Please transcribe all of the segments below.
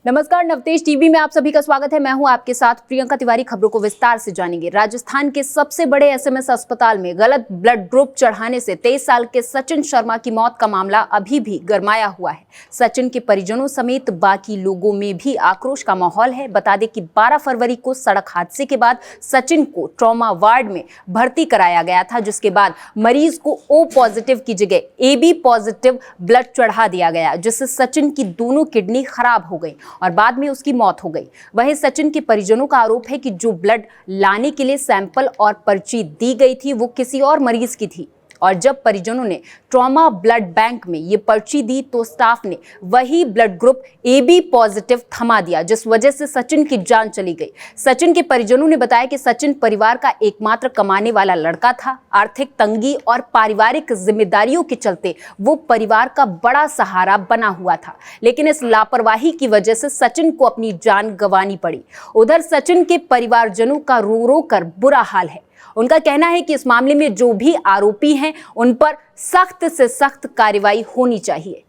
नमस्कार, नवतेज टीवी में आप सभी का स्वागत है। मैं हूं आपके साथ प्रियंका तिवारी। खबरों को विस्तार से जानेंगे। राजस्थान के सबसे बड़े एसएमएस अस्पताल में गलत ब्लड ग्रुप चढ़ाने से 23 साल के सचिन शर्मा की मौत का मामला अभी भी गरमाया हुआ है। सचिन के परिजनों समेत बाकी लोगों में भी आक्रोश का माहौल है। बता दें कि 12 फरवरी को सड़क हादसे के बाद सचिन को ट्रॉमा वार्ड में भर्ती कराया गया था, जिसके बाद मरीज को O पॉजिटिव की जगह AB पॉजिटिव ब्लड चढ़ा दिया गया, जिससे सचिन की दोनों किडनी खराब हो गई और बाद में उसकी मौत हो गई। वहीं सचिन के परिजनों का आरोप है कि जो ब्लड लाने के लिए सैंपल और पर्ची दी गई थी वो किसी और मरीज की थी, और जब परिजनों ने ट्रॉमा ब्लड बैंक में ये पर्ची दी तो स्टाफ ने वही ब्लड ग्रुप AB पॉजिटिव थमा दिया, जिस वजह से सचिन की जान चली गई। सचिन के परिजनों ने बताया कि सचिन परिवार का एकमात्र कमाने वाला लड़का था। आर्थिक तंगी और पारिवारिक जिम्मेदारियों के चलते वो परिवार का बड़ा सहारा बना हुआ था, लेकिन इस लापरवाही की वजह से सचिन को अपनी जान गंवानी पड़ी। उधर सचिन के परिवारजनों का रो रो कर बुरा हाल है। उनका कहना है कि इस मामले में जो भी आरोपी हैं उन पर सख्त से सख्त कार्रवाई होनी चाहिए।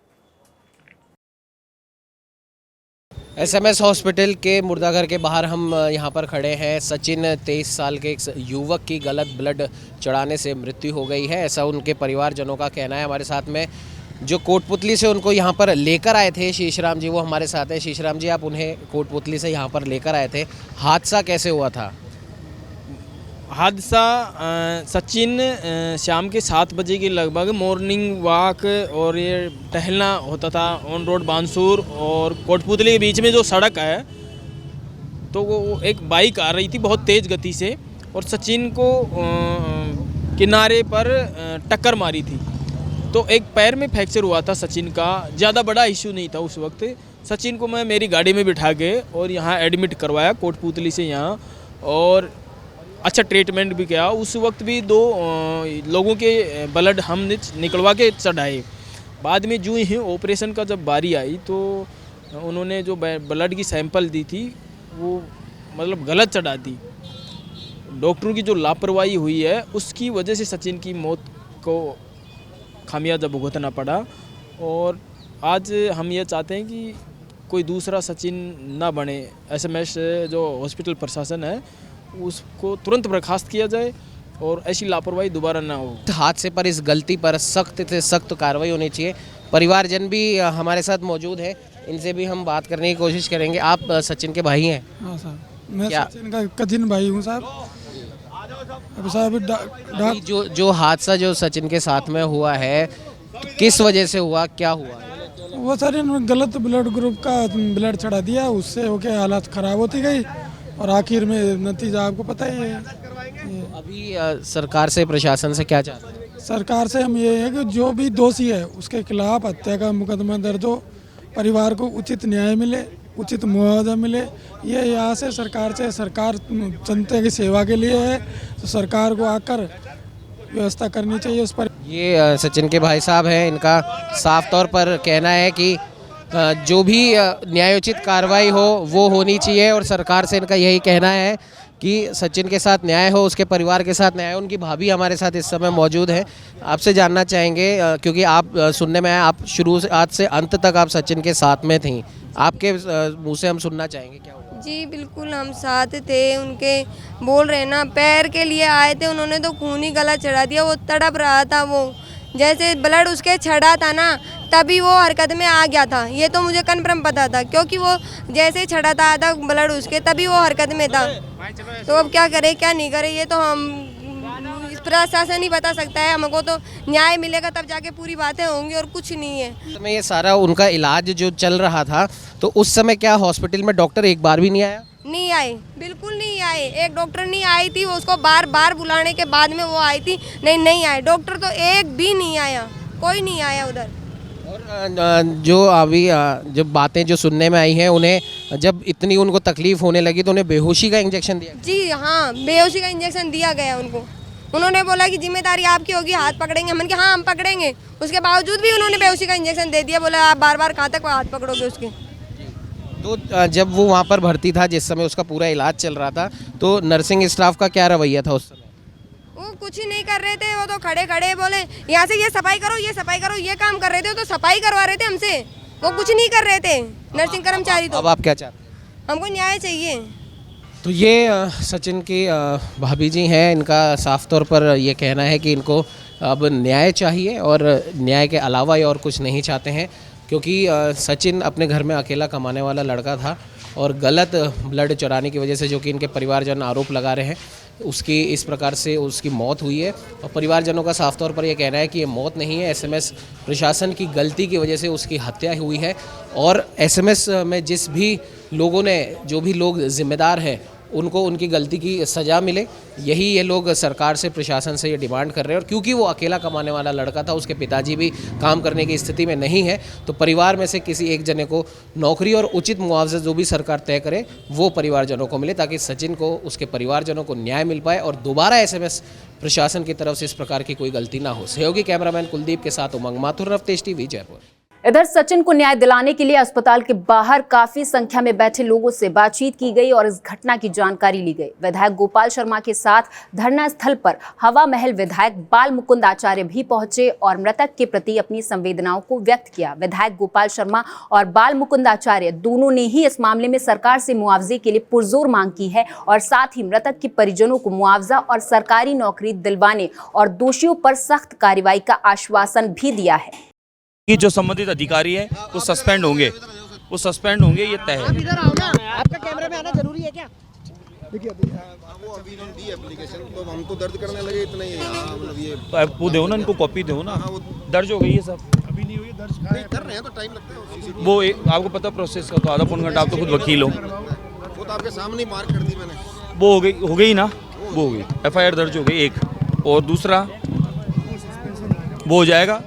एसएमएस हॉस्पिटल के मुर्दाघर के बाहर हम यहाँ पर खड़े हैं। सचिन 23 साल के एक युवक की गलत ब्लड चढ़ाने से मृत्यु हो गई है, ऐसा उनके परिवारजनों का कहना है। हमारे साथ में जो कोटपुतली से उनको यहाँ पर लेकर आए थे शीशराम जी, वो हमारे साथ हैं। शीशराम जी, आप उन्हें कोटपुतली से यहाँ पर लेकर आए थे, हादसा कैसे हुआ था? हादसा सचिन शाम के 7 बजे के लगभग मॉर्निंग वॉक और ये टहलना होता था ऑन रोड बानसूर और कोटपुतली के बीच में जो सड़क है, तो वो एक बाइक आ रही थी बहुत तेज़ गति से और सचिन को किनारे पर टक्कर मारी थी। तो एक पैर में फ्रैक्चर हुआ था सचिन का, ज़्यादा बड़ा इशू नहीं था उस वक्त। सचिन को मैं मेरी गाड़ी में बिठा के और यहाँ एडमिट करवाया कोटपुतली से यहाँ, और अच्छा ट्रीटमेंट भी किया। उस वक्त भी 2 लोगों के ब्लड हमने निकलवा के चढ़ाए। बाद में जो ही ऑपरेशन का जब बारी आई तो उन्होंने जो ब्लड की सैंपल दी थी वो मतलब गलत चढ़ा दी। डॉक्टरों की जो लापरवाही हुई है उसकी वजह से सचिन की मौत को खामियाजा भुगतना पड़ा। और आज हम ये चाहते हैं कि कोई दूसरा सचिन ना बने। एसएमएस जो हॉस्पिटल प्रशासन है उसको तुरंत बर्खास्त किया जाए और ऐसी लापरवाही दोबारा ना हो। हादसे पर, इस गलती पर सख्त से सख्त कार्रवाई होनी चाहिए। परिवारजन भी हमारे साथ मौजूद है, इनसे भी हम बात करने की कोशिश करेंगे। आप सचिन के भाई हैं? हाँ साहब, मैं सचिन का कजिन भाई हूँ साहब। अब साहब जो हादसा जो सचिन के साथ में हुआ है, तो किस वजह से हुआ, क्या हुआ है? वो सर इन्होंने गलत ब्लड ग्रुप का ब्लड चढ़ा दिया, उससे होके हालत ख़राब होती गई और आखिर में नतीजा आपको पता ही है। तो अभी सरकार से, प्रशासन से क्या चाहते हैं? सरकार से हम ये है कि जो भी दोषी है उसके खिलाफ हत्या का मुकदमा दर्ज हो, परिवार को उचित न्याय मिले, उचित मुआवजा मिले। ये यहाँ से सरकार जनता की सेवा के लिए है, तो सरकार को आकर व्यवस्था करनी चाहिए उस पर। ये सचिन के भाई साहब हैं, इनका साफ तौर पर कहना है कि जो भी न्यायोचित कार्रवाई हो वो होनी चाहिए, और सरकार से इनका यही कहना है कि सचिन के साथ न्याय हो, उसके परिवार के साथ न्याय हो। उनकी भाभी हमारे साथ इस समय मौजूद है। आपसे जानना चाहेंगे, क्योंकि आप सुनने में आया आप शुरू से आज से अंत तक आप सचिन के साथ में थी, आपके मुंह से हम सुनना चाहेंगे क्या हुआ? जी बिल्कुल, हम साथ थे उनके। बोल रहे ना, पैर के लिए आए थे, उन्होंने तो खून ही गला चढ़ा दिया। वो तड़प रहा था, वो जैसे ब्लड उसके चढ़ा था ना तभी वो हरकत में आ गया था। ये तो मुझे कन्फर्म पता था, क्योंकि वो जैसे चढ़ा था ब्लड उसके तभी वो हरकत में था। तो अब क्या करे क्या नहीं करे ये तो हम प्रशासन ही बता सकता है। हमको तो न्याय मिलेगा तब जाके पूरी बातें होंगी, और कुछ नहीं है। उस समय ये सारा उनका इलाज जो चल रहा था, तो उस समय क्या हॉस्पिटल में डॉक्टर एक बार भी नहीं आया? नहीं आए, बिल्कुल नहीं आए। एक डॉक्टर नहीं आई थी, उसको बार बार बुलाने के बाद में वो आई थी। नहीं आए डॉक्टर, तो एक भी नहीं आया, कोई नहीं आया उधर। और जो अभी जब बातें जो सुनने में आई हैं, उन्हें जब इतनी उनको तकलीफ होने लगी तो उन्हें बेहोशी का इंजेक्शन दिया? जी हाँ, बेहोशी का इंजेक्शन दिया गया उनको। उन्होंने बोला कि जिम्मेदारी आपकी होगी, हाथ पकड़ेंगे। हमने कहा हाँ हम पकड़ेंगे, उसके बावजूद भी उन्होंने बेहोशी का इंजेक्शन दे दिया। बोला आप बार बार कहाँ तक हाथ पकड़ोगे उसके। तो जब वो वहाँ पर भर्ती था, जिस समय उसका पूरा इलाज चल रहा था, तो नर्सिंग स्टाफ का क्या रवैया था उस समय? वो कुछ ही नहीं कर रहे थे, वो तो खड़े खड़े बोले यहाँ से ये सफाई करो, ये सफाई करो, ये काम कर रहे थे। तो सफाई करवा रहे थे हमसे, वो कुछ नहीं कर रहे थे नर्सिंग कर्मचारी। तो अब आप क्या चाहते हैं? हमको न्याय चाहिए। तो ये सचिन की भाभी जी हैं, इनका साफ तौर पर ये कहना है कि इनको अब न्याय चाहिए और न्याय के अलावा ये और कुछ नहीं चाहते हैं, क्योंकि सचिन अपने घर में अकेला कमाने वाला लड़का था और गलत ब्लड चुराने की वजह से, जो कि इनके परिवारजन आरोप लगा रहे हैं, उसकी इस प्रकार से उसकी मौत हुई है। और परिवारजनों का साफ तौर पर यह कहना है कि ये मौत नहीं है, एसएमएस प्रशासन की गलती की वजह से उसकी हत्या हुई है। और एसएमएस में जिस भी लोगों ने, जो भी लोग जिम्मेदार हैं, उनको उनकी गलती की सज़ा मिले, यही ये लोग सरकार से, प्रशासन से ये डिमांड कर रहे हैं। और क्योंकि वो अकेला कमाने वाला लड़का था, उसके पिताजी भी काम करने की स्थिति में नहीं है, तो परिवार में से किसी एक जने को नौकरी और उचित मुआवजा जो भी सरकार तय करे वो परिवारजनों को मिले, ताकि सचिन को, उसके परिवारजनों को न्याय मिल पाए और दोबारा एसएमएस प्रशासन की तरफ से इस प्रकार की कोई गलती ना हो। सहयोगी कैमरामैन कुलदीप के साथ उमंग माथुर, नवतेज टीवी, जयपुर। इधर सचिन को न्याय दिलाने के लिए अस्पताल के बाहर काफी संख्या में बैठे लोगों से बातचीत की गई और इस घटना की जानकारी ली गई। विधायक गोपाल शर्मा के साथ धरना स्थल पर हवा महल विधायक बाल मुकुंद आचार्य भी पहुंचे और मृतक के प्रति अपनी संवेदनाओं को व्यक्त किया। विधायक गोपाल शर्मा और बाल मुकुंद आचार्य दोनों ने ही इस मामले में सरकार से मुआवजे के लिए पुरजोर मांग की है और साथ ही मृतक के परिजनों को मुआवजा और सरकारी नौकरी दिलवाने और दोषियों पर सख्त कार्रवाई का आश्वासन भी दिया है। कि जो संबंधित अधिकारी है वो सस्पेंड होंगे, ये तय है। आपका कैमरा में आना जरूरी है क्या? देखिए वो अभी इन्होंने दी एप्लीकेशन, तो हम तो दर्ज करने लगे इतना ही। मतलब ये वो दो ना, इनको कॉपी दो ना, दर्ज हो गई है सब। अभी नहीं हुई दर्ज, नहीं कर रहे हैं तो टाइम लगता है। वो आपको पता प्रोसेस का, तो आधा पौन घंटा, आप तो खुद वकील हो। वो तो आपके सामने मार्क कर दी मैंने। वो हो गई ना, वो हो गई, FIR दर्ज हो गई एक, और दूसरा वो हो जाएगा,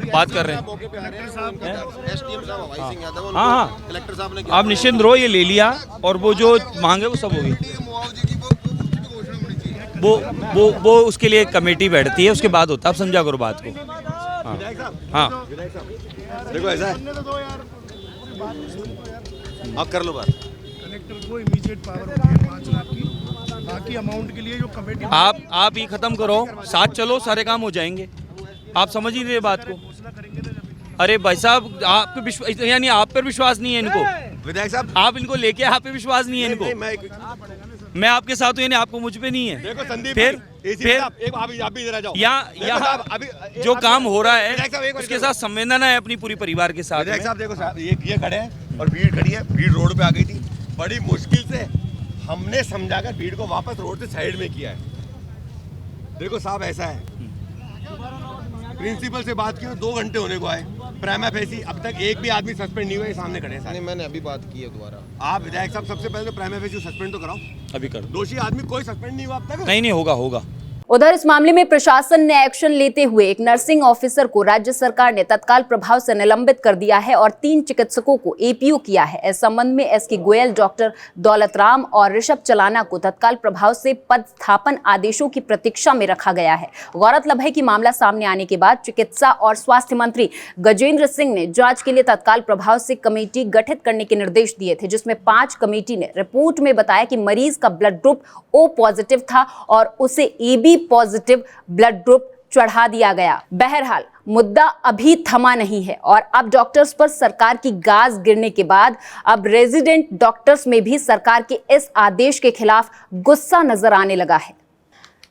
बात कर रहे हैं। मौके पे आ रहे हैं एसडीएम साहब अभय सिंह यादव, हाँ, कलेक्टर साहब ने आप निश्चिंत रहो, ये ले लिया और वो जो मांगे वो सब हो गई। वो उसके लिए कमेटी बैठती है, उसके बाद होता है। आप समझा करो बात को। हाँ देखो ऐसा है, आप कर लो बात। कलेक्टर को इमीडिएट पावर होती है 5 लाख की, बाकी अमाउंट के लिए जो कमेटी आप ये खत्म करो, साथ चलो, सारे काम हो जाएंगे। आप समझ ही रहे बात को। अरे भाई साहब, आपको विश्वास, यानी आप पर विश्वास नहीं है इनको, विधायक साहब, आप इनको लेके, आप पे विश्वास नहीं है इनको। मैं आपके साथ हूँ, यानी आपको मुझ पे नहीं है। देखो संदीप, फिर आप भी इधर आ जाओ। यहाँ जो काम हो रहा है उसके साथ संवेदना है अपनी पूरी परिवार के साथ। विधायक साहब देखो साहब, ये खड़े हैं और भीड़ खड़ी है, भीड़ रोड पे आ गई थी, बड़ी मुश्किल से हमने समझाकर भीड़ को वापस रोड से साइड में किया है। देखो साहब ऐसा है, प्रिंसिपल से बात की 2 घंटे होने को आए, प्राइमा फेसी अब तक एक भी आदमी सस्पेंड नहीं हुआ, सामने खड़े हैं सारे। मैंने अभी बात की है दोबारा। आप विधायक साहब सबसे पहले तो प्राइमा फेसी सस्पेंड तो कराओ, अभी कर, दोषी आदमी कोई सस्पेंड नहीं हुआ अब तक। नहीं होगा। उधर इस मामले में प्रशासन ने एक्शन लेते हुए एक नर्सिंग ऑफिसर को राज्य सरकार ने तत्काल प्रभाव से निलंबित कर दिया है और 3 चिकित्सकों को APO किया है। इस संबंध में SK गोयल, डॉक्टर दौलत राम और ऋषभ चलाना को तत्काल प्रभाव से पद स्थापन आदेशों की प्रतीक्षा में रखा गया है। गौरतलब है कि मामला सामने आने के बाद चिकित्सा और स्वास्थ्य मंत्री गजेंद्र सिंह ने जांच के लिए तत्काल प्रभाव से कमेटी गठित करने के निर्देश दिए थे, जिसमें 5 कमेटी ने रिपोर्ट में बताया कि मरीज का ब्लड ग्रुप O पॉजिटिव था और उसे AB पॉजिटिव ब्लड ग्रुप चढ़ा दिया गया। बहरहाल मुद्दा अभी थमा नहीं है और अब डॉक्टर्स पर सरकार की गाज गिरने के बाद अब रेजिडेंट डॉक्टर्स में भी सरकार के इस आदेश के खिलाफ गुस्सा नजर आने लगा है।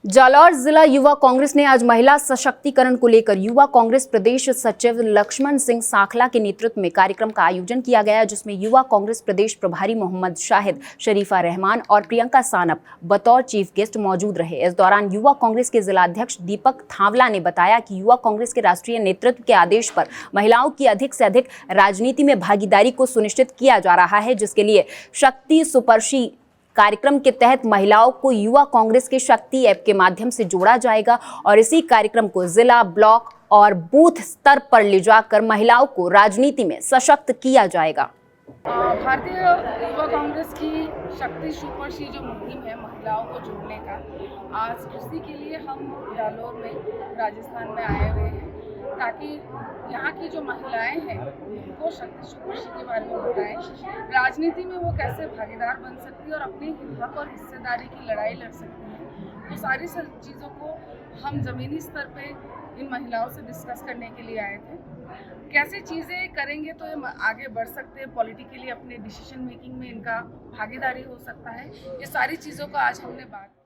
जालौर जिला युवा कांग्रेस ने आज महिला सशक्तिकरण को लेकर युवा कांग्रेस प्रदेश सचिव लक्ष्मण सिंह साखला के नेतृत्व में कार्यक्रम का आयोजन किया गया, जिसमें युवा कांग्रेस प्रदेश प्रभारी मोहम्मद शाहिद, शरीफा रहमान और प्रियंका सानप बतौर चीफ गेस्ट मौजूद रहे। इस दौरान युवा कांग्रेस के जिलाध्यक्ष दीपक थावला ने बताया कि युवा कांग्रेस के राष्ट्रीय नेतृत्व के आदेश पर महिलाओं की अधिक से अधिक राजनीति में भागीदारी को सुनिश्चित किया जा रहा है, जिसके लिए शक्ति सुपर्शी कार्यक्रम के तहत महिलाओं को युवा कांग्रेस के शक्ति ऐप के माध्यम से जोड़ा जाएगा और इसी कार्यक्रम को जिला, ब्लॉक और बूथ स्तर पर ले जाकर महिलाओं को राजनीति में सशक्त किया जाएगा। भारतीय युवा कांग्रेस की शक्ति सुपर्शी जो मुहिम है महिलाओं को जोड़ने का, आज उसी के लिए हम जालौर में राजस्थान में आए हुए हैं, ताकि यहाँ की जो महिलाएं हैं उनको शक्ति सुपर्शी के बारे में बताएं, राजनीति में वो कैसे भागीदार बन सकती है और अपने हक और हिस्सेदारी की लड़ाई लड़ सकती है। तो सारी चीज़ों को हम ज़मीनी स्तर पे इन महिलाओं से डिस्कस करने के लिए आए थे। कैसे चीज़ें करेंगे तो ये आगे बढ़ सकते हैं, पॉलिटिकली अपने डिसीजन मेकिंग में इनका भागीदारी हो सकता है, ये सारी चीज़ों का आज हमने बात किया।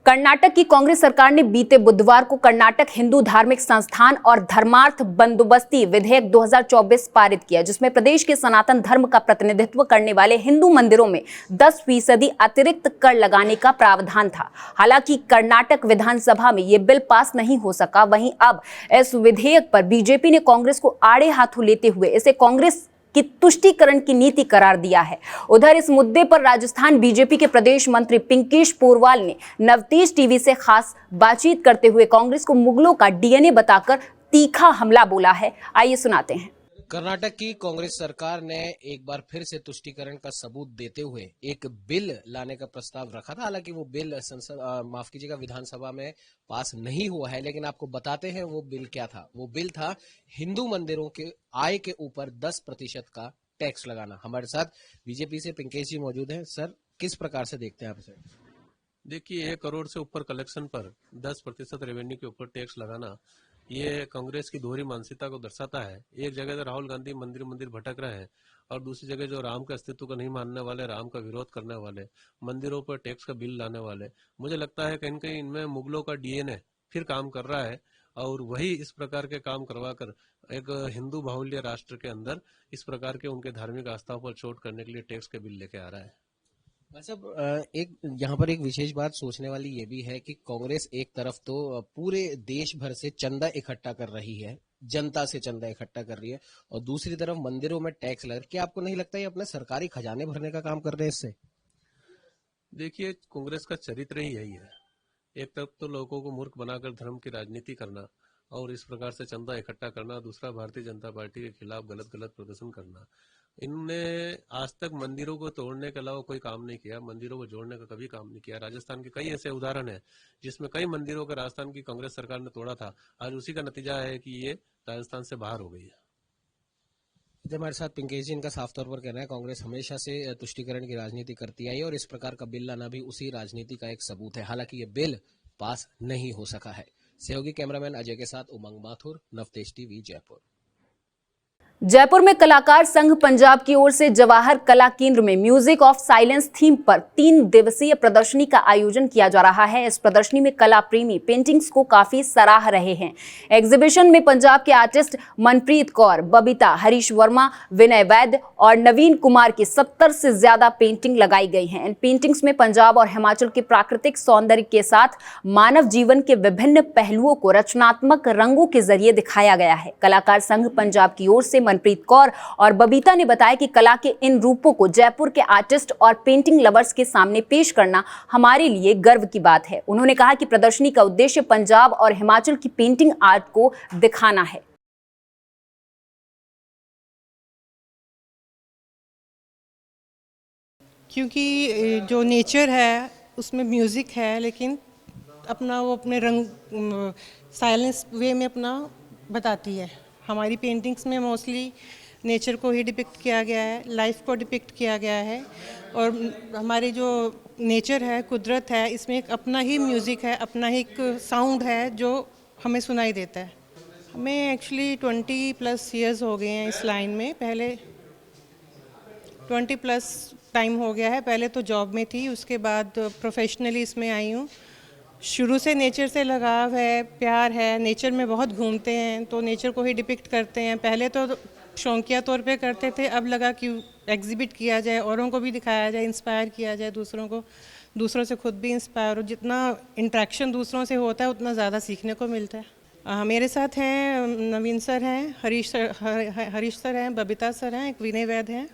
कर्नाटक की कांग्रेस सरकार ने बीते बुधवार को कर्नाटक हिंदू धार्मिक संस्थान और धर्मार्थ बंदोबस्ती विधेयक 2024 पारित किया, जिसमें प्रदेश के सनातन धर्म का प्रतिनिधित्व करने वाले हिंदू मंदिरों में 10% अतिरिक्त कर लगाने का प्रावधान था। हालांकि कर्नाटक विधानसभा में ये बिल पास नहीं हो सका। वहीं अब इस विधेयक पर बीजेपी ने कांग्रेस को आड़े हाथों लेते हुए इसे कांग्रेस की तुष्टीकरण की नीति करार दिया है। उधर इस मुद्दे पर राजस्थान बीजेपी के प्रदेश मंत्री पिंकेश पोरवाल ने नवतेज टीवी से खास बातचीत करते हुए कांग्रेस को मुगलों का डीएनए बताकर तीखा हमला बोला है। आइए सुनाते हैं। कर्नाटक की कांग्रेस सरकार ने एक बार फिर से तुष्टीकरण का सबूत देते हुए एक बिल लाने का प्रस्ताव रखा था। हालांकि वो बिल माफ कीजिएगा विधानसभा में पास नहीं हुआ है, लेकिन आपको बताते हैं वो बिल क्या था। वो बिल था हिंदू मंदिरों के आय के ऊपर 10% का टैक्स लगाना। हमारे साथ बीजेपी से पिंकेश जी मौजूद हैं। सर, किस प्रकार से देखते हैं आप इसे? देखिए, 1 करोड़ से ऊपर कलेक्शन पर 10% रेवेन्यू के ऊपर टैक्स लगाना, ये कांग्रेस की दोहरी मानसिकता को दर्शाता है। एक जगह तो राहुल गांधी मंदिर मंदिर भटक रहे हैं और दूसरी जगह जो राम के अस्तित्व को नहीं मानने वाले, राम का विरोध करने वाले, मंदिरों पर टैक्स का बिल लाने वाले, मुझे लगता है कहीं न कहीं इनमें मुगलों का डीएनए फिर काम कर रहा है और वही इस प्रकार के काम करवाकर एक हिंदू बाहुल्य राष्ट्र के अंदर इस प्रकार के उनके धार्मिक आस्थाओं पर चोट करने के लिए टैक्स के बिल लेके आ रहा है। एक यहाँ पर एक विशेष बात सोचने वाली ये भी है कि कांग्रेस एक तरफ तो पूरे देश भर से चंदा इकट्ठा कर रही है, जनता से चंदा इकट्ठा कर रही है, और दूसरी तरफ मंदिरों में टैक्स लग। क्या आपको नहीं लगता ये अपने सरकारी खजाने भरने का काम कर रहे हैं इससे? देखिए, कांग्रेस का चरित्र ही यही है। एक तरफ तो लोगों को मूर्ख बनाकर धर्म की राजनीति करना और इस प्रकार से चंदा इकट्ठा करना, दूसरा भारतीय जनता पार्टी के खिलाफ गलत प्रदर्शन करना। इन्होंने आज तक मंदिरों को तोड़ने के अलावा कोई काम नहीं किया, मंदिरों को जोड़ने का कभी काम नहीं किया। राजस्थान के कई ऐसे उदाहरण हैं जिसमें कई मंदिरों को राजस्थान की कांग्रेस सरकार ने तोड़ा था। आज उसी का नतीजा है कि ये राजस्थान से बाहर हो गई है। हमारे साथ पिंकेश जी, इनका साफ तौर पर कहना है कांग्रेस हमेशा से तुष्टीकरण की राजनीति करती आई और इस प्रकार का बिल लाना भी उसी राजनीति का एक सबूत है। हालांकि ये बिल पास नहीं हो सका है। सहयोगी कैमरामैन अजय के साथ उमंग माथुर, नवतेज टीवी, जयपुर। जयपुर में कलाकार संघ पंजाब की ओर से जवाहर कला केंद्र में म्यूजिक ऑफ साइलेंस थीम पर 3 दिवसीय प्रदर्शनी का आयोजन किया जा रहा है। इस प्रदर्शनी में कला प्रेमी पेंटिंग्स को काफी सराह रहे हैं। एग्जीबिशन में पंजाब के आर्टिस्ट मनप्रीत कौर, बबीता, हरीश वर्मा, विनय वैद्य और नवीन कुमार की 70 से ज्यादा पेंटिंग लगाई गई हैं। इन पेंटिंग्स में पंजाब और हिमाचल के प्राकृतिक सौंदर्य के साथ मानव जीवन के विभिन्न पहलुओं को रचनात्मक रंगों के जरिए दिखाया गया है। कलाकार संघ पंजाब की ओर से मनप्रीत कौर और बबीता ने बताया कि कला के इन रूपों को जयपुर के आर्टिस्ट और पेंटिंग लवर्स के सामने पेश करना हमारे लिए गर्व की बात है। उन्होंने कहा कि प्रदर्शनी का उद्देश्य पंजाब और हिमाचल की पेंटिंग आर्ट को दिखाना है। क्योंकि जो नेचर है उसमें म्यूज़िक है, लेकिन अपना वो अपने रंग साइलेंस वे में अपना बताती है। हमारी पेंटिंग्स में मोस्टली नेचर को ही डिपिक्ट किया गया है, लाइफ को डिपिक्ट किया गया है और हमारी जो नेचर है, कुदरत है, इसमें एक अपना ही म्यूज़िक है, अपना ही एक साउंड है जो हमें सुनाई देता है। हमें एक्चुअली 20+ ईयर्स हो गए हैं इस लाइन में। पहले 20+ टाइम हो गया है। पहले तो जॉब में थी, उसके बाद प्रोफेशनली इसमें आई हूँ। शुरू से नेचर से लगाव है, प्यार है, नेचर में बहुत घूमते हैं तो नेचर को ही डिपिक्ट करते हैं। पहले तो शौकिया तौर पे करते थे, अब लगा कि एग्जिबिट किया जाए, औरों को भी दिखाया जाए, इंस्पायर किया जाए दूसरों को, दूसरों से खुद भी इंस्पायर हो। जितना इंट्रैक्शन दूसरों से होता है उतना ज़्यादा सीखने को मिलता है। मेरे साथ हैं नवीन सर हैं, हरीश सर हैं, बबीता सर हैं, एक विनय वैद्य हैं।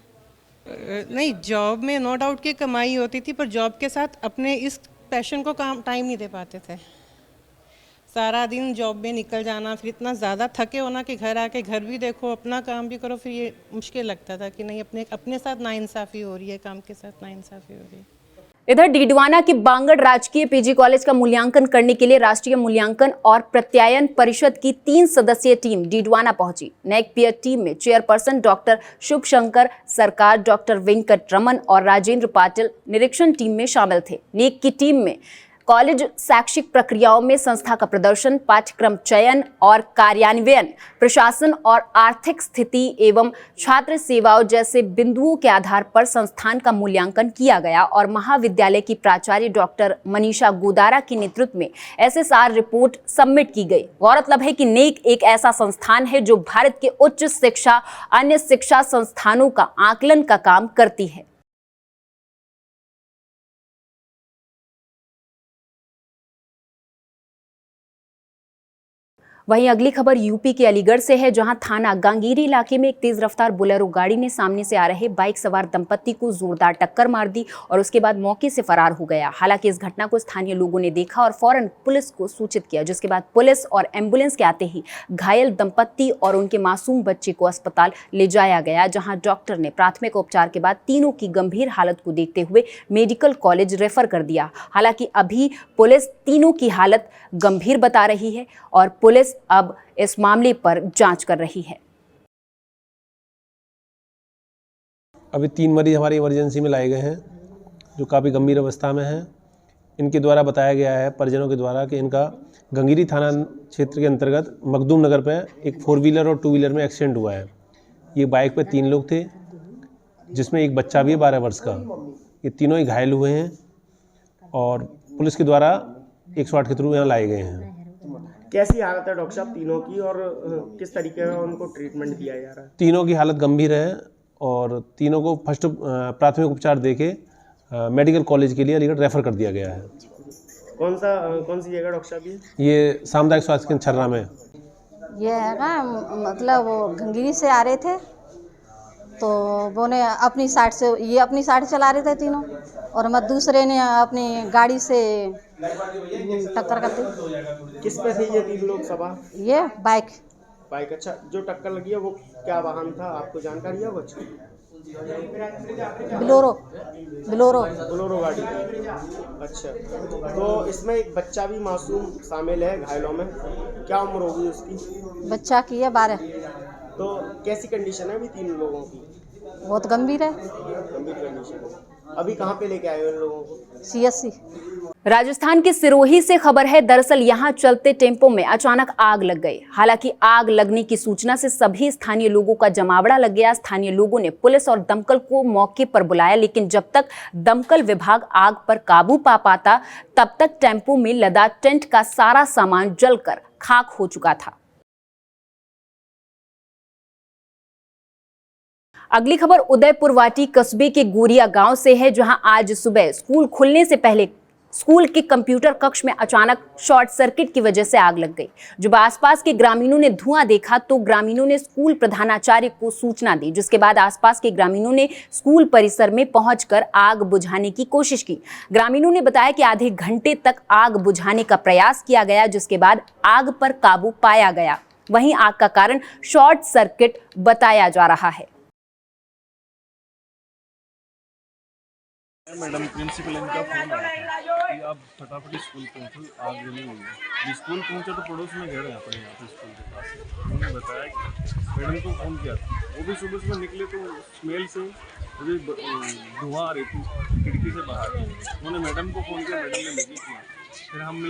नहीं, जॉब में नो डाउट की कमाई होती थी, पर जॉब के साथ अपने इस पैशन को काम टाइम नहीं दे पाते थे। सारा दिन जॉब में निकल जाना, फिर इतना ज़्यादा थके होना कि घर आके घर भी देखो, अपना काम भी करो, फिर ये मुश्किल लगता था कि नहीं अपने साथ नाइंसाफ़ी हो रही है, काम के साथ नाइंसाफ़ी हो रही है। इधर डीडवाना के बांगड़ राजकीय पीजी कॉलेज का मूल्यांकन करने के लिए राष्ट्रीय मूल्यांकन और प्रत्यायन परिषद की 3 सदस्यीय टीम डीडवाना पहुंची। नेक पियर टीम में चेयरपर्सन डॉक्टर शुभ शंकर सरकार, डॉक्टर वेंकट रमन और राजेंद्र पाटिल निरीक्षण टीम में शामिल थे। नेक की टीम में कॉलेज शैक्षिक प्रक्रियाओं में संस्था का प्रदर्शन, पाठ्यक्रम चयन और कार्यान्वयन, प्रशासन और आर्थिक स्थिति एवं छात्र सेवाओं जैसे बिंदुओं के आधार पर संस्थान का मूल्यांकन किया गया और महाविद्यालय की प्राचार्य डॉक्टर मनीषा गोदारा के नेतृत्व में SSR रिपोर्ट सबमिट की गई। गौरतलब है कि नेक एक ऐसा संस्थान है जो भारत के उच्च शिक्षा अन्य शिक्षा संस्थानों का आकलन का काम करती है। वहीं अगली खबर यूपी के अलीगढ़ से है, जहां थाना गांगीरी इलाके में एक तेज रफ्तार बोलेरो गाड़ी ने सामने से आ रहे बाइक सवार दंपत्ति को जोरदार टक्कर मार दी और उसके बाद मौके से फरार हो गया। हालांकि इस घटना को स्थानीय लोगों ने देखा और फौरन पुलिस को सूचित किया, जिसके बाद पुलिस और एम्बुलेंस के आते ही घायल दंपत्ति और उनके मासूम बच्चे को अस्पताल ले जाया गया, जहाँ डॉक्टर ने प्राथमिक उपचार के बाद तीनों की गंभीर हालत को देखते हुए मेडिकल कॉलेज रेफर कर दिया। हालांकि अभी पुलिस तीनों की हालत गंभीर बता रही है और पुलिस अब इस मामले पर जांच कर रही है। अभी 3 मरीज हमारी इमरजेंसी में लाए गए हैं जो काफ़ी गंभीर अवस्था में हैं। इनके द्वारा बताया गया है परिजनों के द्वारा कि इनका गंगीरी थाना क्षेत्र के अंतर्गत मखदूम नगर पे एक 4 व्हीलर और 2 व्हीलर में एक्सीडेंट हुआ है। ये बाइक पे 3 लोग थे, जिसमें एक बच्चा भी है 12 वर्ष का। ये तीनों ही घायल हुए हैं और पुलिस के द्वारा 108 के थ्रू यहाँ लाए गए हैं। कैसी हालत है डॉक्टर साहब तीनों की और किस तरीके का उनको ट्रीटमेंट दिया जा रहा है? तीनों की हालत गंभीर है और तीनों को फर्स्ट प्राथमिक उपचार देके मेडिकल कॉलेज के लिए अलीगढ़ रेफर कर दिया गया है। कौन सी जगह डॉक्टर साहब? ये सामुदायिक स्वास्थ्य केंद्र छर्रा में। ये है ना, मतलब वो गंगीरी से आ रहे थे तो वो ने अपनी साइड से, ये अपनी साइड चला रहे थे तीनों और मैं दूसरे ने अपनी गाड़ी से टक्कर कर दी। किस पे थे ये 3 लोग सवार? ये बाइक। अच्छा, जो टक्कर लगी है वो क्या वाहन था, आपको जानकारी है कुछ? बिलोरो गाड़ी। अच्छा, तो इसमें एक बच्चा भी मासूम शामिल है घायलों में, क्या उम्र होगी उसकी? बच्चा की है 12। तो कैसी कंडीशन है अभी 3 लोगों की? बहुत गंभीर है। गंभीर कंडीशन है। अभी कहाँ पे लेके आए हो इन लोगों को? CSC। राजस्थान के सिरोही से खबर है। दरअसल यहां चलते टेम्पो में अचानक आग लग गई। हालांकि आग लगने की सूचना से सभी स्थानीय लोगों का जमावड़ा लग गया। स्थानीय लोगों ने पुलिस और दमकल को मौके पर बुलाया, लेकिन जब तक दमकल विभाग आग पर काबू पा पाता तब तक टेम्पो में लदा टेंट का सारा सामान जलकर खाक हो चुका था। अगली खबर उदयपुर वाटी कस्बे के गोरिया गांव से है, जहां आज सुबह स्कूल खुलने से पहले स्कूल के कंप्यूटर कक्ष में अचानक शॉर्ट सर्किट की वजह से आग लग गई। जब आसपास के ग्रामीणों ने धुआं देखा तो ग्रामीणों ने स्कूल प्रधानाचार्य को सूचना दी, जिसके बाद आसपास के ग्रामीणों ने स्कूल परिसर में पहुंचकर आग बुझाने की कोशिश की। ग्रामीणों ने बताया कि आधे घंटे तक आग बुझाने का प्रयास किया गया, जिसके बाद आग पर काबू पाया गया। वहीं आग का कारण शॉर्ट सर्किट बताया जा रहा है। मैडम प्रिंसिपल इनका फोन आया था कि आप फटाफट स्कूल पहुंचो, आग जली हुई है। स्कूल पहुंचा तो पड़ोस में घर है अपने यहाँ पे स्कूल के पास। उन्होंने बताया कि मैडम को फ़ोन किया था, वो भी सुबह निकले तो स्मेल से धुआं आ रही थी खिड़की से बाहर। उन्होंने मैडम को फ़ोन किया, मैडम ने नहीं किया। फिर हमने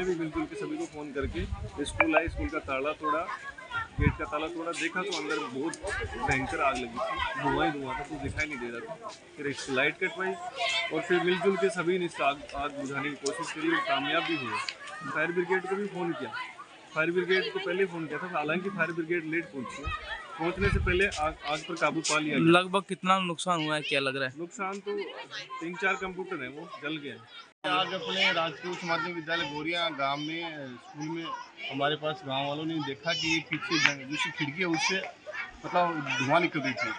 भी मिलजुल के सभी को फ़ोन करके स्कूल आए, स्कूल का ताला तोड़ा, गेट का ताला तोड़ा, देखा तो अंदर बहुत भयंकर आग लगी थी, धुआं ही धुआं था, कुछ दिखाई नहीं दे रहा था। फिर एक लाइट कटवाई और फिर मिलजुल के सभी ने आग बुझाने की कोशिश करी और कामयाब भी हुए। फायर ब्रिगेड को भी फ़ोन किया, फायर ब्रिगेड को पहले फ़ोन किया था, हालांकि फायर ब्रिगेड लेट पहुंची। पहुंचने से पहले आग पर काबू पा लिया। लगभग कितना नुकसान हुआ है, क्या लग रहा है? नुकसान तो 3-4 कंप्यूटर हैं वो जल गए। आज अपने राजकीय उच्च माध्यमिक विद्यालय गोरिया गांव में स्कूल में हमारे पास गांव वालों ने देखा कि एक पीछे दूसरी खिड़की है उससे मतलब धुआं निकल रही थी।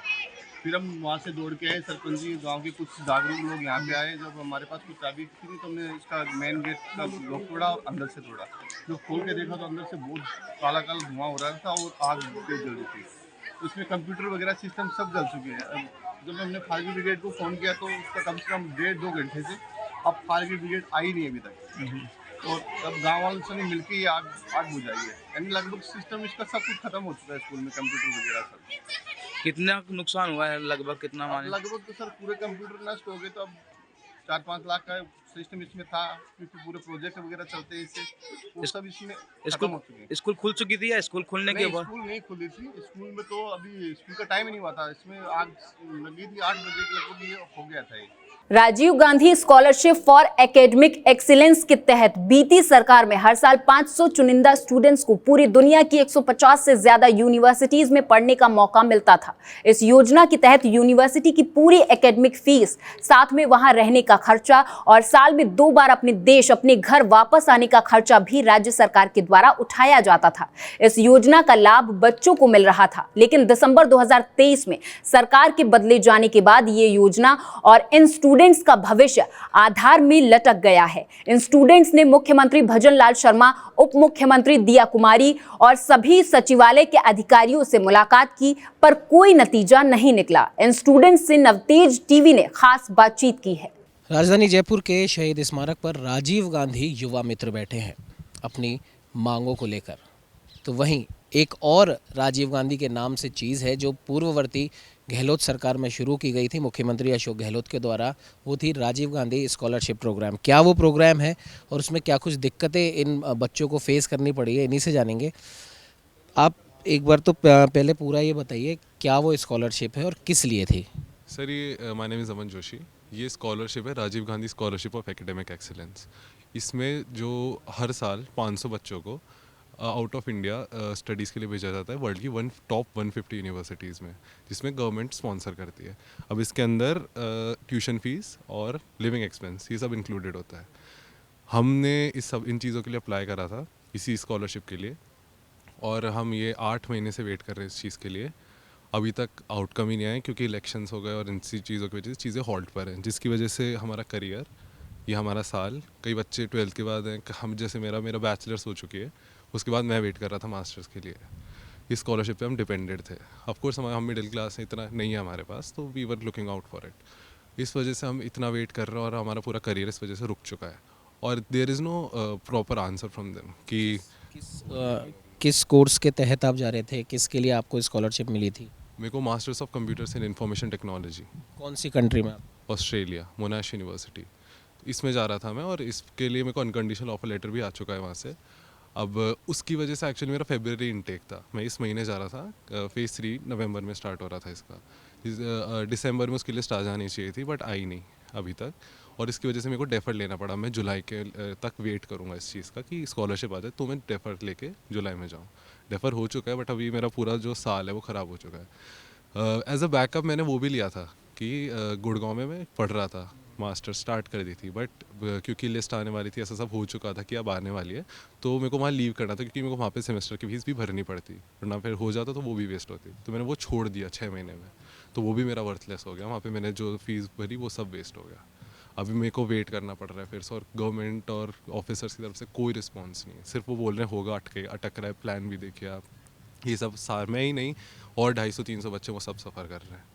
फिर हम वहाँ से दौड़ के आए, सरपंच जी गाँव के कुछ जागरूक लोग यहाँ पे आए। जब हमारे पास कुछ चाबी थी तो हमने इसका मेन गेट का लॉक तोड़ा और अंदर से तोड़ा। जब खोल के देखा तो अंदर से बहुत काला काला धुआं हो रहा था और आग तेज जल रही थी। उसमें कंप्यूटर वगैरह सिस्टम सब जल चुके हैं। जब हमने फायर ब्रिगेड को फ़ोन किया तो उसका कम से कम 1.5-2 घंटे से अब फायर ब्रिगेड आई नहीं अभी तक। और अब गाँव वालों से मिलकर ये आग बुझाई है। यानी लगभग सिस्टम इसका सब कुछ खत्म हो चुका है स्कूल में, कंप्यूटर वगैरह सब। कितना नुकसान हुआ है लगभग, कितना माने? लगभग तो सर पूरे कंप्यूटर नष्ट हो गए तो अब 4-5 लाख का सिस्टम इसमें था, क्योंकि पूरे प्रोजेक्ट वगैरह चलते हैं इससे, वो सब इसमें खत्म हो चुके हैं। स्कूल खुल चुकी थी या स्कूल खुलने के बाद? स्कूल नहीं खुली थी, स्कूल में तो अभी स्कूल का टाइम ही नहीं हुआ था, इसमें आग लगी थी 8 बजे के लगभग, ये हो गया था ये। Rajiv Gandhi scholarship for academic excellence के तहत बीती सरकार में हर साल 500 चुनिंदा स्टूडेंट्स को पूरी दुनिया की 150 से ज्यादा यूनिवर्सिटीज में पढ़ने का मौका मिलता था। इस योजना के तहत यूनिवर्सिटी की पूरी एकेडमिक फीस, साथ में वहां रहने का खर्चा और साल में 2 बार अपने देश, अपने घर वापस आने का खर्चा भी राज्य सरकार के द्वारा उठाया जाता था। इस योजना का लाभ बच्चों को मिल रहा था, लेकिन दिसंबर 2023 में सरकार के बदले जाने के बाद ये योजना और इन स्टूडेंट्स का भविष्य आधार में लटक गया है। इन स्टूडेंट्स ने मुख्यमंत्री भजन लाल शर्मा, उप मुख्यमंत्री दिया कुमारी और सभी सचिवालय के अधिकारियों से मुलाकात की, पर कोई नतीजा नहीं निकला। इन स्टूडेंट्स से नवतेज टीवी ने खास बातचीत की है। राजधानी जयपुर के शहीद स्मारक पर राजीव गांधी युवा मित्र बैठे हैं अपनी मांगों को लेकर। तो वहीं एक और राजीव गांधी के नाम से चीज़ है जो पूर्ववर्ती गहलोत सरकार में शुरू की गई थी मुख्यमंत्री अशोक गहलोत के द्वारा, वो थी राजीव गांधी स्कॉलरशिप प्रोग्राम। क्या वो प्रोग्राम है और उसमें क्या कुछ दिक्कतें इन बच्चों को फेस करनी पड़ी है, इन्हीं से जानेंगे। आप एक बार तो पहले पूरा ये बताइए क्या वो स्कॉलरशिप है और किस लिए थी। सर ये my name is Aman Joshi. ये स्कॉलरशिप है Rajiv Gandhi scholarship of academic excellence. इसमें जो हर साल 500 बच्चों को आउट ऑफ इंडिया स्टडीज़ के लिए भेजा जाता है वर्ल्ड की टॉप 150 यूनिवर्सिटीज़ में, जिसमें गवर्नमेंट स्पॉन्सर करती है। अब इसके अंदर ट्यूशन फीस और लिविंग एक्सपेंस ये सब इंक्लूडेड होता है। हमने इन चीज़ों के लिए अप्लाई करा था इसी स्कॉलरशिप के लिए, और हम ये 8 महीने से वेट कर रहे हैं इस चीज़ के लिए। अभी तक आउटकम ही नहीं आया क्योंकि इलेक्शंस हो गए और इन चीज़ों की वजह से चीज़ें हॉल्ट पर हैं, जिसकी वजह से हमारा करियर, ये हमारा साल, कई बच्चे 12th के बाद हैं, हम जैसे मेरा बैचलर्स हो चुकी है, उसके बाद मैं वेट कर रहा था मास्टर्स के लिए। इस स्कॉलरशिप पे हम डिपेंडेड थे। ऑफकोर्स हम मिडिल क्लास हैं, इतना नहीं है हमारे पास, तो we were looking out for it. इस वजह से हम इतना वेट कर रहे हैं और हमारा पूरा करियर इस वजह से रुक चुका है, और there is no proper answer from them कि किस कोर्स के तहत आप जा रहे थे, किसके लिए आपको स्कॉलरशिप मिली थी। मेरे को masters of computers in information technology. कौन सी कंट्री में। ऑस्ट्रेलिया, मोनाश यूनिवर्सिटी, इसमें जा रहा था मैं, और इसके लिए मेरे को अनकंडीशनल ऑफर लेटर भी आ चुका है वहाँ से। अब उसकी वजह से एक्चुअली मेरा फरवरी इनटेक था, मैं इस महीने जा रहा था, फेज़ 3 नवंबर में स्टार्ट हो रहा था इसका। दिसंबर में उसकी लिस्ट आ जानी चाहिए थी, बट आई नहीं अभी तक, और इसकी वजह से मेरे को डेफर लेना पड़ा। मैं जुलाई के तक वेट करूँगा इस चीज़ का कि स्कॉलरशिप आ जाए तो मैं डेफर लेके जुलाई में जाऊँ। डेफर हो चुका है, बट अभी मेरा पूरा जो साल है वो ख़राब हो चुका है। एज अ बैकअप मैंने वो भी लिया था कि गुड़गांव में मैं पढ़ रहा था, मास्टर स्टार्ट कर दी थी, बट क्योंकि लिस्ट आने वाली थी, ऐसा सब हो चुका था कि अब आने वाली है, तो मेरे को वहाँ लीव करना था, क्योंकि मेरे को वहाँ पे सेमेस्टर की फीस भी भरनी पड़ती, वरना फिर हो जाता तो वो भी वेस्ट होती। तो मैंने वो छोड़ दिया 6 महीने में, तो वो भी मेरा वर्थलेस हो गया। वहाँ पे मैंने जो फीस भरी वो सब वेस्ट हो गया। अभी मेरे को वेट करना पड़ रहा है फिर से, और गवर्नमेंट और ऑफिसर्स की तरफ से कोई रिस्पॉन्स नहीं है। सिर्फ वो बोल रहे हैं होगा, अटक रहा है, प्लान भी देखिए आप। ये सब मैं ही नहीं और 250-300 बच्चे वो सब सफ़र कर रहे हैं।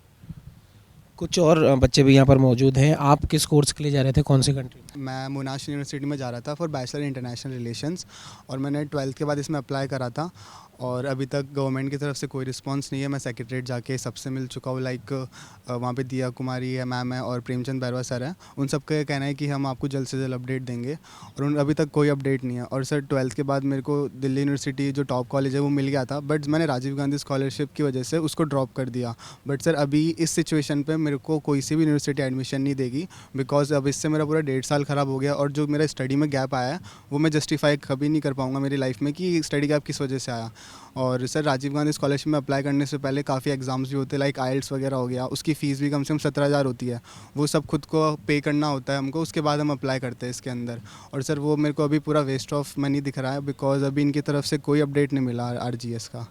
कुछ और बच्चे भी यहाँ पर मौजूद हैं। आप किस कोर्स के लिए जा रहे थे, कौन सी कंट्री। मैं मोनाश यूनिवर्सिटी में जा रहा था फॉर बैचलर इंटरनेशनल रिलेशंस, और मैंने 12th के बाद इसमें अप्लाई करा था, और अभी तक गवर्नमेंट की तरफ से कोई रिस्पांस नहीं है। मैं सेक्रेटरीट जाके सबसे मिल चुका हूँ, लाइक वहाँ पे दिया कुमारी है, मैम है, और प्रेमचंद बैरवा सर हैं। उन सब का कहना है कि हम आपको जल्द से जल्द अपडेट देंगे, और अभी तक कोई अपडेट नहीं है। और सर 12th के बाद मेरे को दिल्ली यूनिवर्सिटी जो टॉप कॉलेज है वो मिल गया था, बट मैंने राजीव गांधी स्कॉलरशिप की वजह से उसको ड्रॉप कर दिया। बट सर अभी इस सिचुएशन पर मेरे को कोई सी भी यूनिवर्सिटी एडमिशन नहीं देगी, बिकॉज अब इससे मेरा पूरा 1.5 साल ख़राब हो गया, और जो मेरा स्टडी में गैप आया है वो मैं जस्टिफाई कभी नहीं कर पाऊँगा मेरी लाइफ में कि स्टडी गैप किस वजह से आया। और सर राजीव गांधी स्कॉलरशिप में अप्लाई करने से पहले काफ़ी एग्ज़ाम्स भी होते हैं, लाइक IELTS वगैरह हो गया, उसकी फ़ीस भी कम से कम 17,000 होती है, वो सब खुद को पे करना होता है हमको, उसके बाद हम अप्लाई करते हैं इसके अंदर। और सर वो मेरे को अभी पूरा वेस्ट ऑफ मनी दिख रहा है, बिकॉज अभी इनकी तरफ से कोई अपडेट नहीं मिला RGS का।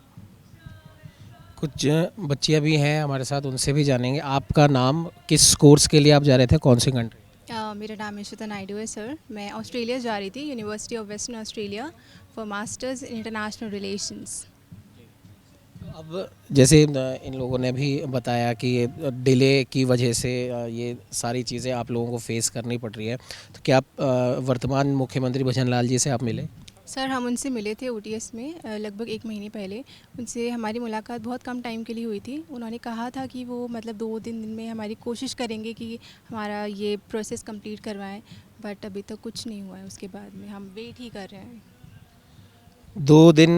कुछ बच्चियाँ भी हैं हमारे साथ, उनसे भी जानेंगे। आपका नाम, किस कोर्स के लिए आप जा रहे थे, कौन सी कंट्री। मेरा नाम इशिता नायडू है सर। मैं ऑस्ट्रेलिया जा रही थी, university of western Australia, for masters in international relations. अब जैसे इन लोगों ने भी बताया कि ये डिले की वजह से ये सारी चीज़ें आप लोगों को फेस करनी पड़ रही है, तो क्या आप वर्तमान मुख्यमंत्री भजन लाल जी से आप मिले। सर हम उनसे मिले थे OTS में लगभग 1 महीने पहले। उनसे हमारी मुलाकात बहुत कम टाइम के लिए हुई थी। उन्होंने कहा था कि वो मतलब 2-3 दिन में हमारी कोशिश करेंगे कि हमारा ये प्रोसेस कंप्लीट करवाएं, बट अभी तक कुछ नहीं हुआ है। उसके बाद में हम वेट ही कर रहे हैं। 2 दिन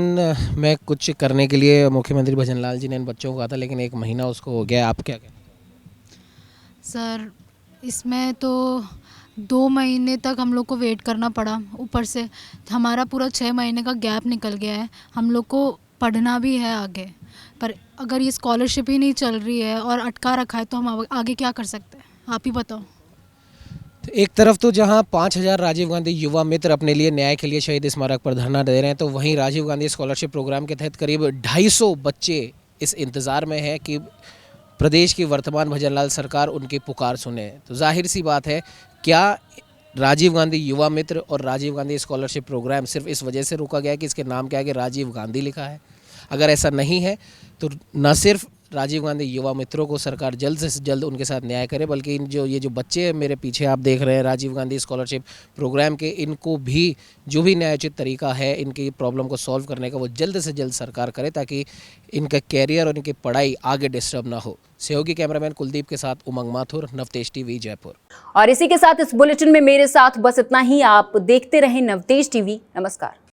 में कुछ करने के लिए मुख्यमंत्री भजनलाल जी ने इन बच्चों को कहा था, लेकिन 1 महीना उसको हो गया। आप क्या कहते हैं? सर इसमें तो 2 महीने तक हम लोग को वेट करना पड़ा, ऊपर से हमारा पूरा 6 महीने का गैप निकल गया है। हम लोग को पढ़ना भी है आगे, पर अगर ये स्कॉलरशिप ही नहीं चल रही है और अटका रखा है तो हम आगे क्या कर सकते हैं, आप ही बताओ। तो एक तरफ तो जहां 5000 राजीव गांधी युवा मित्र अपने लिए न्याय के लिए शहीद स्मारक पर धरना दे रहे हैं, तो वहीं राजीव गांधी स्कॉलरशिप प्रोग्राम के तहत करीब 250 बच्चे इस इंतज़ार में हैं कि प्रदेश की वर्तमान भजनलाल सरकार उनकी पुकार सुने। तो जाहिर सी बात है, क्या राजीव गांधी युवा मित्र और राजीव गांधी स्कॉलरशिप प्रोग्राम सिर्फ इस वजह से रोका गया है कि इसके नाम के आगे राजीव गांधी लिखा है? अगर ऐसा नहीं है तो न सिर्फ राजीव गांधी युवा मित्रों को सरकार जल्द से जल्द उनके साथ न्याय करे, बल्कि ये जो बच्चे मेरे पीछे आप देख रहे हैं राजीव गांधी स्कॉलरशिप प्रोग्राम के, इनको भी जो भी न्यायोचित तरीका है इनकी प्रॉब्लम को सॉल्व करने का वो जल्द से जल्द सरकार करे, ताकि इनका कैरियर और इनकी पढ़ाई आगे डिस्टर्ब ना हो। सहयोगी कैमरामैन कुलदीप के साथ उमंग माथुर, नवतेज टीवी, जयपुर। और इसी के साथ इस बुलेटिन में मेरे साथ बस इतना ही। आप देखते रहें नवतेज टीवी। नमस्कार।